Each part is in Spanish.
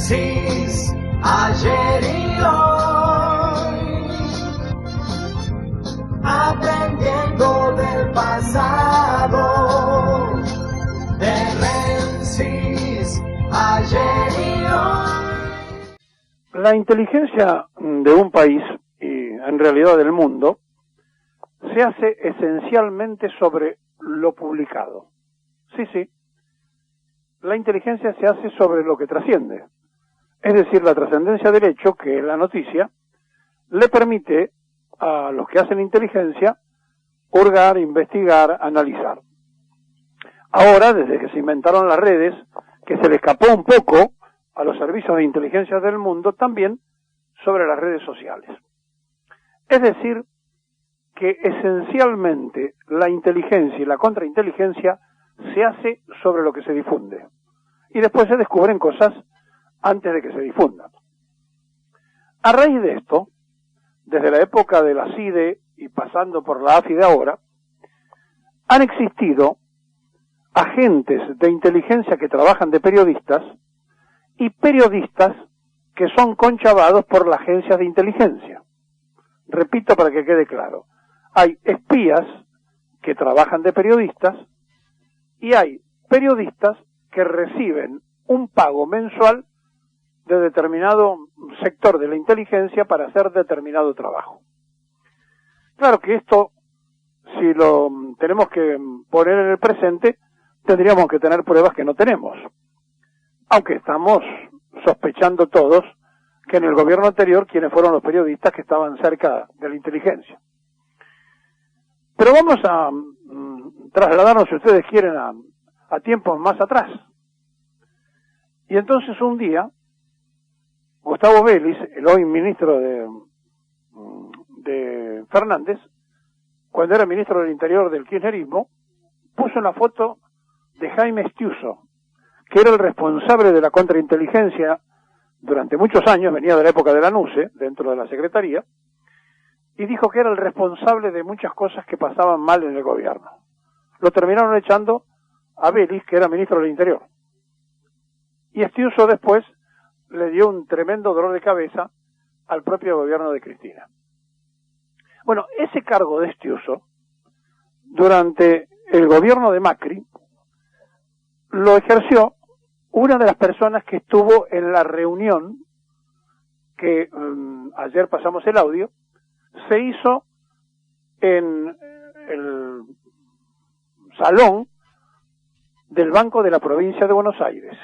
Génesis, ayer y hoy, aprendiendo del pasado, de Génesis, ayer y hoy. La inteligencia de un país, y en realidad del mundo, se hace esencialmente sobre lo publicado. Sí. La inteligencia se hace sobre lo que trasciende. Es decir, la trascendencia del hecho, que es la noticia, le permite a los que hacen inteligencia hurgar, investigar, analizar. Ahora, desde que se inventaron las redes, que se le escapó un poco a los servicios de inteligencia del mundo, también sobre las redes sociales. Es decir, que esencialmente la inteligencia y la contrainteligencia se hace sobre lo que se difunde. Y después se descubren cosas antes de que se difundan. A raíz de esto, desde la época de la CIDE y pasando por la AFI de ahora, han existido agentes de inteligencia que trabajan de periodistas y periodistas que son conchavados por las agencias de inteligencia. Repito para que quede claro. Hay espías que trabajan de periodistas y hay periodistas que reciben un pago mensual de determinado sector de la inteligencia para hacer determinado trabajo. Claro que esto, si lo tenemos que poner en el presente, tendríamos que tener pruebas que no tenemos. Aunque estamos sospechando todos que en el gobierno anterior, quienes fueron los periodistas que estaban cerca de la inteligencia. Pero vamos a trasladarnos, si ustedes quieren, a tiempos más atrás. Y entonces un día, Gustavo Vélez, el hoy ministro de Fernández, cuando era ministro del Interior del kirchnerismo, puso una foto de Jaime Estiuso, que era el responsable de la contrainteligencia durante muchos años, venía de la época de la NUCE, dentro de la Secretaría, y dijo que era el responsable de muchas cosas que pasaban mal en el gobierno. Lo terminaron echando a Vélez, que era ministro del Interior. Y Estiuso después le dio un tremendo dolor de cabeza al propio gobierno de Cristina. Bueno, ese cargo de Estiuso, durante el gobierno de Macri, lo ejerció una de las personas que estuvo en la reunión que ayer pasamos el audio, se hizo en el salón del Banco de la Provincia de Buenos Aires.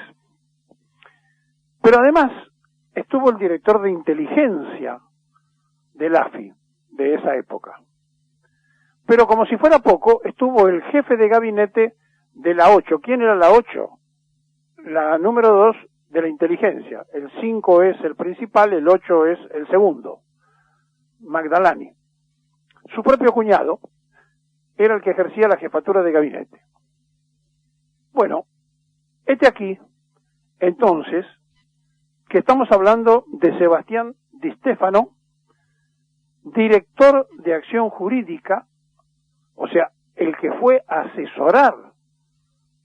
Pero además estuvo el director de inteligencia del AFI de esa época. Pero como si fuera poco, estuvo el jefe de gabinete de la 8. ¿Quién era la 8? La número 2 de la inteligencia. El 5 es el principal, el 8 es el segundo. Magdalani. Su propio cuñado era el que ejercía la jefatura de gabinete. Bueno, aquí, entonces, que estamos hablando de Sebastián Di Stefano, director de acción jurídica, o sea, el que fue a asesorar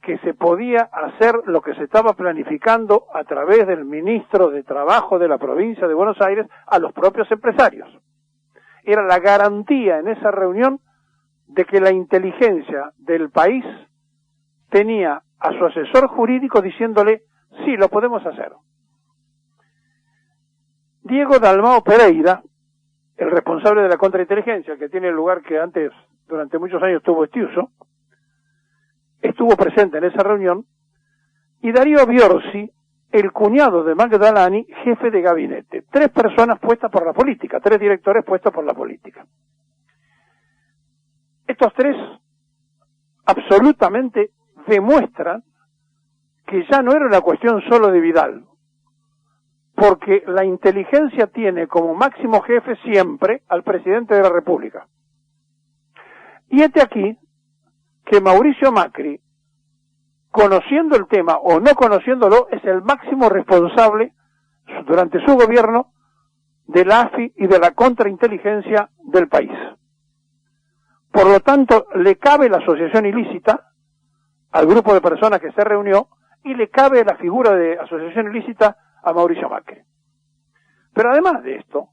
que se podía hacer lo que se estaba planificando a través del ministro de Trabajo de la provincia de Buenos Aires a los propios empresarios. Era la garantía en esa reunión de que la inteligencia del país tenía a su asesor jurídico diciéndole, sí, lo podemos hacer. Diego Dalmao Pereira, el responsable de la contrainteligencia, que tiene el lugar que antes, durante muchos años, tuvo Estiuso, estuvo presente en esa reunión, y Darío Biorsi, el cuñado de Magdalani, jefe de gabinete. 3 personas puestas por la política, 3 directores puestos por la política. Estos 3 absolutamente demuestran que ya no era una cuestión solo de Vidal, porque la inteligencia tiene como máximo jefe siempre al presidente de la República. Y aquí que Mauricio Macri, conociendo el tema o no conociéndolo, es el máximo responsable durante su gobierno de la AFI y de la contrainteligencia del país. Por lo tanto, le cabe la asociación ilícita al grupo de personas que se reunió y le cabe la figura de asociación ilícita a Mauricio Macri. Pero además de esto,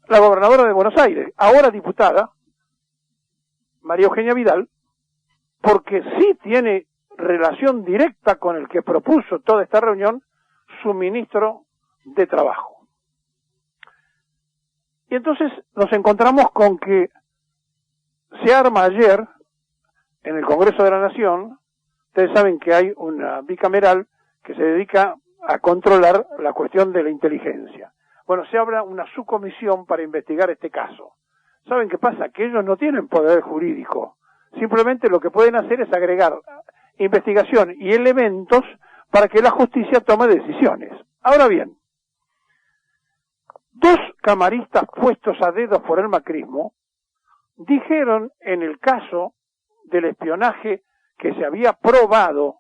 la gobernadora de Buenos Aires, ahora diputada, María Eugenia Vidal, porque sí tiene relación directa con el que propuso toda esta reunión, su ministro de Trabajo. Y entonces nos encontramos con que se arma ayer en el Congreso de la Nación. Ustedes saben que hay una bicameral que se dedica a controlar la cuestión de la inteligencia. Bueno, se abre una subcomisión para investigar este caso. ¿Saben qué pasa? Que ellos no tienen poder jurídico. Simplemente lo que pueden hacer es agregar investigación y elementos para que la justicia tome decisiones. Ahora bien, dos camaristas puestos a dedos por el macrismo dijeron en el caso del espionaje que se había probado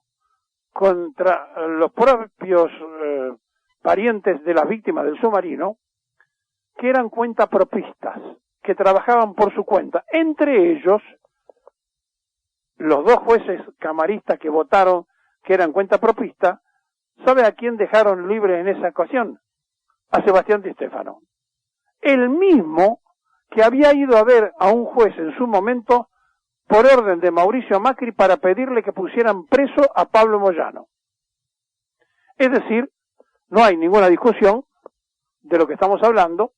contra los propios parientes de las víctimas del submarino, que eran cuentapropistas, que trabajaban por su cuenta. Entre ellos, los dos jueces camaristas que votaron que eran cuentapropistas, ¿sabe a quién dejaron libre en esa ocasión? A Sebastián Di Stéfano. El mismo que había ido a ver a un juez en su momento por orden de Mauricio Macri para pedirle que pusieran preso a Pablo Moyano. Es decir, no hay ninguna discusión de lo que estamos hablando,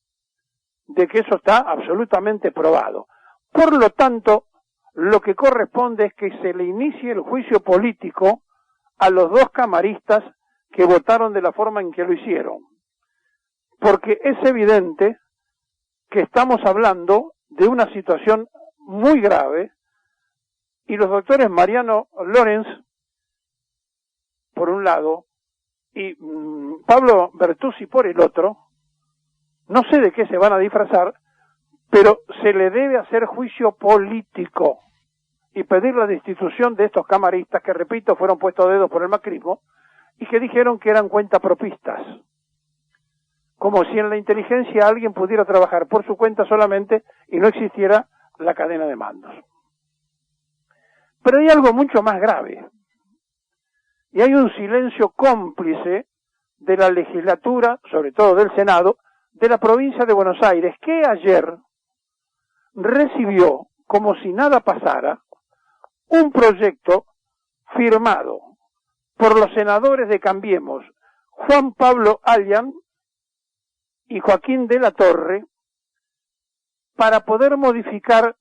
de que eso está absolutamente probado. Por lo tanto, lo que corresponde es que se le inicie el juicio político a los dos camaristas que votaron de la forma en que lo hicieron. Porque es evidente que estamos hablando de una situación muy grave y los doctores Mariano Lorenz, por un lado, y Pablo Bertuzzi por el otro, no sé de qué se van a disfrazar, pero se le debe hacer juicio político y pedir la destitución de estos camaristas que, repito, fueron puestos a dedo por el macrismo y que dijeron que eran cuentapropistas. Como si en la inteligencia alguien pudiera trabajar por su cuenta solamente y no existiera la cadena de mandos. Pero hay algo mucho más grave. Y hay un silencio cómplice de la legislatura, sobre todo del Senado, de la provincia de Buenos Aires, que ayer recibió, como si nada pasara, un proyecto firmado por los senadores de Cambiemos, Juan Pablo Allian y Joaquín de la Torre, para poder modificar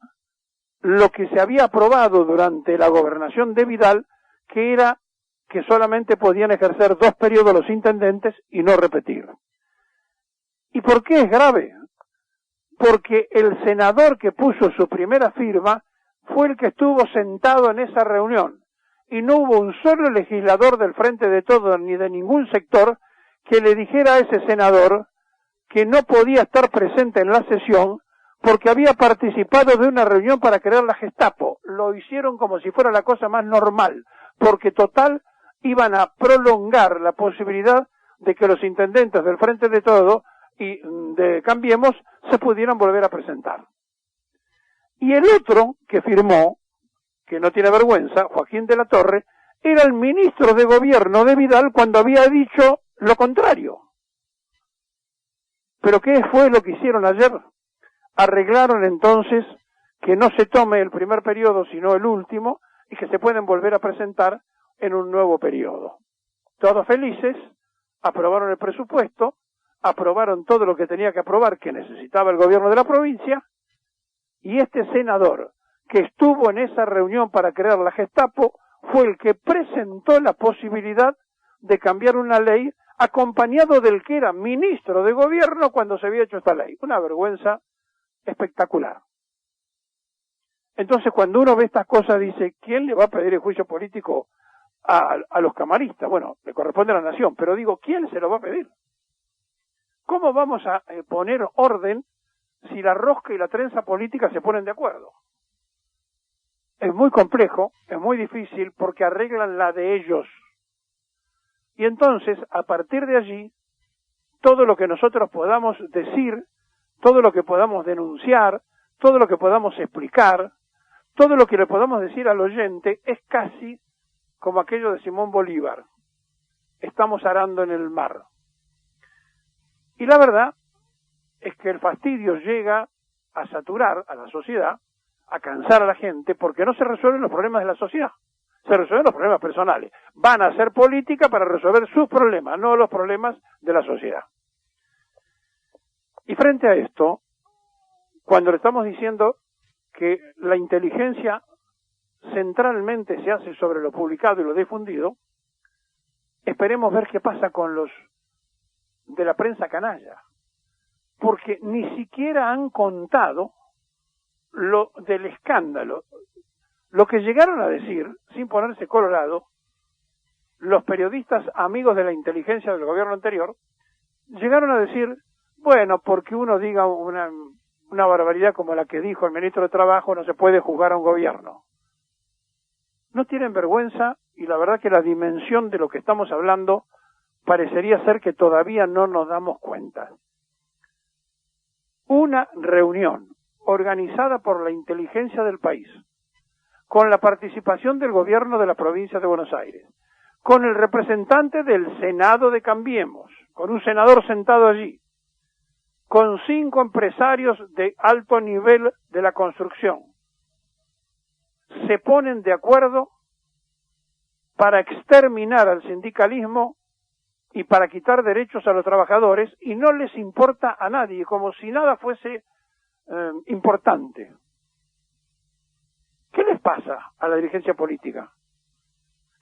lo que se había aprobado durante la gobernación de Vidal, que era que solamente podían ejercer 2 periodos los intendentes y no repetir. ¿Y por qué es grave? Porque el senador que puso su primera firma fue el que estuvo sentado en esa reunión, y no hubo un solo legislador del Frente de Todos ni de ningún sector que le dijera a ese senador que no podía estar presente en la sesión porque había participado de una reunión para crear la Gestapo. Lo hicieron como si fuera la cosa más normal, porque total iban a prolongar la posibilidad de que los intendentes del Frente de Todos y de Cambiemos se pudieran volver a presentar. Y el otro que firmó, que no tiene vergüenza, Joaquín de la Torre, era el ministro de Gobierno de Vidal cuando había dicho lo contrario. ¿Pero qué fue lo que hicieron ayer? Arreglaron entonces que no se tome el primer periodo sino el último y que se pueden volver a presentar en un nuevo periodo. Todos felices, aprobaron el presupuesto, aprobaron todo lo que tenía que aprobar que necesitaba el gobierno de la provincia, y este senador que estuvo en esa reunión para crear la Gestapo fue el que presentó la posibilidad de cambiar una ley acompañado del que era ministro de gobierno cuando se había hecho esta ley. Una vergüenza espectacular. Entonces, cuando uno ve estas cosas, dice, ¿quién le va a pedir el juicio político a los camaristas? Bueno, le corresponde a la nación, pero digo, ¿quién se lo va a pedir? ¿Cómo vamos a poner orden si la rosca y la trenza política se ponen de acuerdo? Es muy complejo, es muy difícil, porque arreglan la de ellos. Y entonces, a partir de allí, todo lo que nosotros podamos decir, todo lo que podamos denunciar, todo lo que podamos explicar, todo lo que le podamos decir al oyente, es casi como aquello de Simón Bolívar. Estamos arando en el mar. Y la verdad es que el fastidio llega a saturar a la sociedad, a cansar a la gente, porque no se resuelven los problemas de la sociedad, se resuelven los problemas personales. Van a hacer política para resolver sus problemas, no los problemas de la sociedad. Y frente a esto, cuando le estamos diciendo que la inteligencia centralmente se hace sobre lo publicado y lo difundido, esperemos ver qué pasa con los de la prensa canalla, porque ni siquiera han contado lo del escándalo, lo que llegaron a decir, sin ponerse colorado, los periodistas amigos de la inteligencia del gobierno anterior, llegaron a decir, bueno, porque uno diga una barbaridad como la que dijo el ministro de Trabajo, no se puede juzgar a un gobierno. No tienen vergüenza, y la verdad que la dimensión de lo que estamos hablando parecería ser que todavía no nos damos cuenta. Una reunión organizada por la inteligencia del país, con la participación del gobierno de la provincia de Buenos Aires, con el representante del Senado de Cambiemos, con un senador sentado allí, con 5 empresarios de alto nivel de la construcción, se ponen de acuerdo para exterminar al sindicalismo y para quitar derechos a los trabajadores, y no les importa a nadie, como si nada fuese importante. ¿Qué les pasa a la dirigencia política?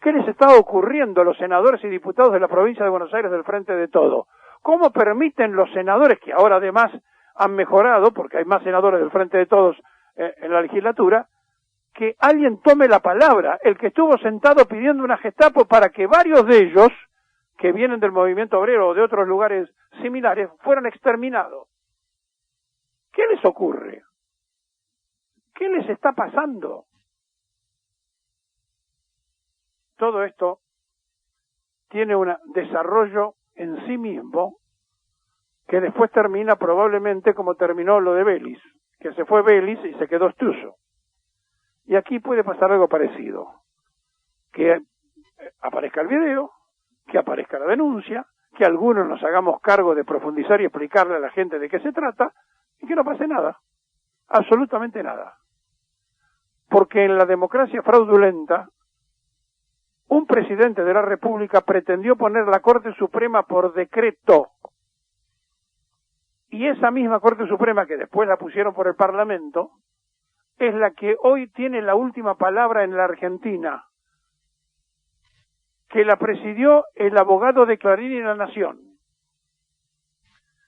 ¿Qué les está ocurriendo a los senadores y diputados de la provincia de Buenos Aires del Frente de Todo? ¿Cómo permiten los senadores, que ahora además han mejorado, porque hay más senadores del Frente de Todos en la legislatura, que alguien tome la palabra, el que estuvo sentado pidiendo una Gestapo para que varios de ellos, que vienen del movimiento obrero o de otros lugares similares, fueran exterminados? ¿Qué les ocurre? ¿Qué les está pasando? Todo esto tiene un desarrollo en sí mismo que después termina probablemente como terminó lo de Vélez, que se fue Vélez y se quedó Stuso. Y aquí puede pasar algo parecido, que aparezca el video, que aparezca la denuncia, que algunos nos hagamos cargo de profundizar y explicarle a la gente de qué se trata, y que no pase nada, absolutamente nada. Porque en la democracia fraudulenta, un presidente de la República pretendió poner la Corte Suprema por decreto, y esa misma Corte Suprema, que después la pusieron por el Parlamento, es la que hoy tiene la última palabra en la Argentina, que la presidió el abogado de Clarín y La Nación,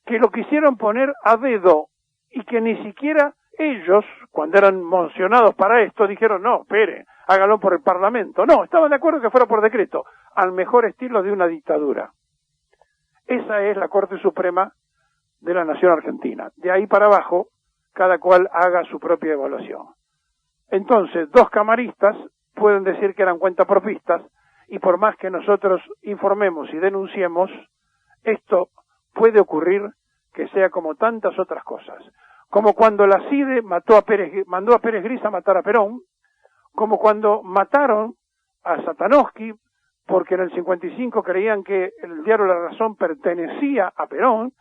que lo quisieron poner a dedo y que ni siquiera ellos, cuando eran mocionados para esto, dijeron, no, espere, hágalo por el Parlamento. No, estaban de acuerdo que fuera por decreto, al mejor estilo de una dictadura. Esa es la Corte Suprema de la Nación Argentina. De ahí para abajo, cada cual haga su propia evaluación. Entonces, 2 camaristas pueden decir que eran cuentapropistas, y por más que nosotros informemos y denunciemos, esto puede ocurrir que sea como tantas otras cosas. Como cuando la CIDE mandó a Pérez Gris a matar a Perón, como cuando mataron a Satanowski, porque en el 55 creían que el diario La Razón pertenecía a Perón,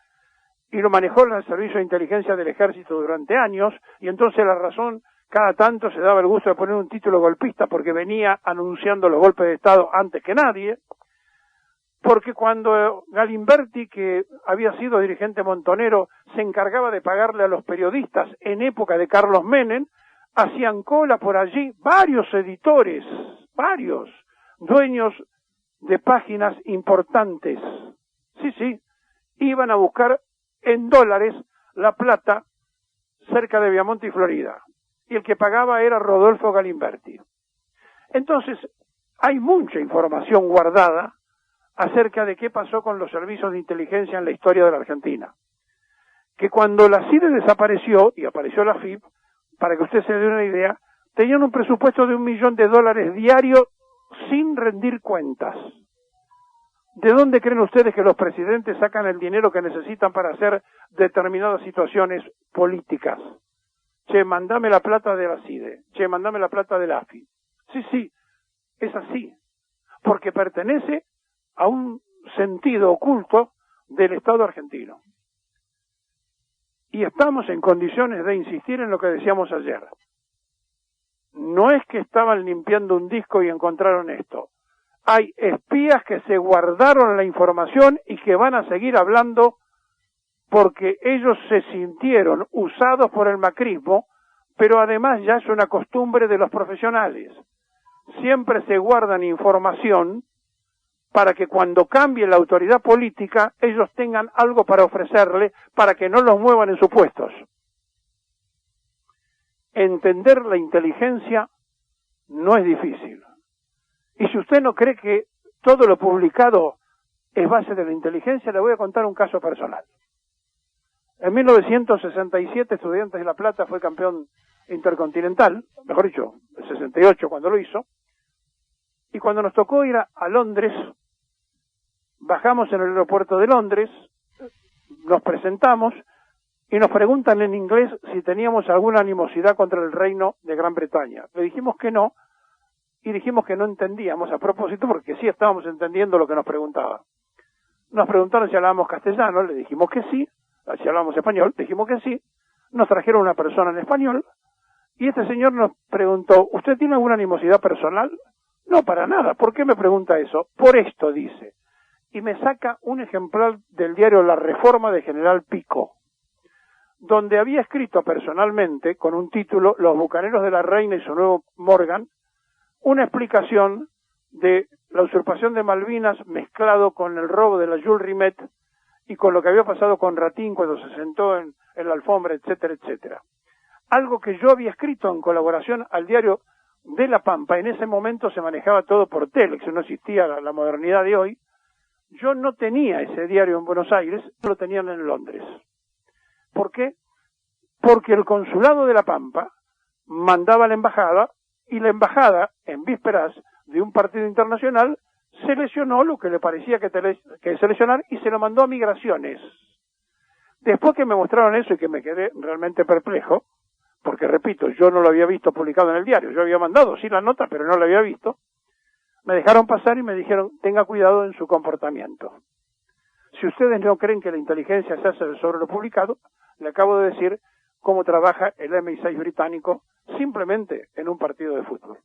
y lo manejó el Servicio de Inteligencia del Ejército durante años, y entonces La Razón cada tanto se daba el gusto de poner un título golpista porque venía anunciando los golpes de Estado antes que nadie, porque cuando Galimberti, que había sido dirigente montonero, se encargaba de pagarle a los periodistas en época de Carlos Menem, hacían cola por allí varios editores, varios dueños de páginas importantes. Sí, iban a buscar en dólares la plata cerca de Viamonte y Florida. Y el que pagaba era Rodolfo Galimberti. Entonces, hay mucha información guardada acerca de qué pasó con los servicios de inteligencia en la historia de la Argentina. Que cuando la CIDE desapareció, y apareció la FIP, para que usted se dé una idea, tenían un presupuesto de $1 millón diario sin rendir cuentas. ¿De dónde creen ustedes que los presidentes sacan el dinero que necesitan para hacer determinadas situaciones políticas? Che, mandame la plata de la CIDE. Che, mandame la plata de la AFI. Sí, es así. Porque pertenece a un sentido oculto del Estado argentino. y estamos en condiciones de insistir en lo que decíamos ayer. No es que estaban limpiando un disco y encontraron esto. Hay espías que se guardaron la información y que van a seguir hablando porque ellos se sintieron usados por el macrismo, pero además ya es una costumbre de los profesionales. Siempre se guardan información para que cuando cambie la autoridad política ellos tengan algo para ofrecerle para que no los muevan en sus puestos. Entender la inteligencia no es difícil. Y si usted no cree que todo lo publicado es base de la inteligencia, le voy a contar un caso personal. En 1967, Estudiantes de La Plata fue campeón intercontinental, mejor dicho, el 68 cuando lo hizo, y cuando nos tocó ir a Londres, bajamos en el aeropuerto de Londres, nos presentamos y nos preguntan en inglés si teníamos alguna animosidad contra el reino de Gran Bretaña. Le dijimos que no, y dijimos que no entendíamos a propósito porque sí estábamos entendiendo lo que nos preguntaba. Nos preguntaron si hablábamos castellano, le dijimos que sí, si hablábamos español, dijimos que sí, nos trajeron una persona en español, y este señor nos preguntó, ¿usted tiene alguna animosidad personal? No, para nada. ¿Por qué me pregunta eso? Por esto, dice. Y me saca un ejemplar del diario La Reforma de General Pico, donde había escrito personalmente, con un título, Los bucaneros de la reina y su nuevo Morgan, una explicación de la usurpación de Malvinas mezclado con el robo de la Jules Rimet y con lo que había pasado con Ratín cuando se sentó en la alfombra, etcétera, etcétera. Algo que yo había escrito en colaboración al diario de La Pampa. En ese momento se manejaba todo por Telex, no existía la modernidad de hoy. Yo no tenía ese diario en Buenos Aires, lo tenían en Londres. ¿Por qué? Porque el consulado de La Pampa mandaba a la embajada, y la embajada, en vísperas de un partido internacional, seleccionó lo que le parecía que seleccionar y se lo mandó a Migraciones. Después que me mostraron eso y que me quedé realmente perplejo, porque repito, yo no lo había visto publicado en el diario, yo había mandado sí la nota, pero no la había visto, me dejaron pasar y me dijeron, tenga cuidado en su comportamiento. Si ustedes no creen que la inteligencia se hace sobre lo publicado, le acabo de decir cómo trabaja el MI6 británico simplemente en un partido de fútbol.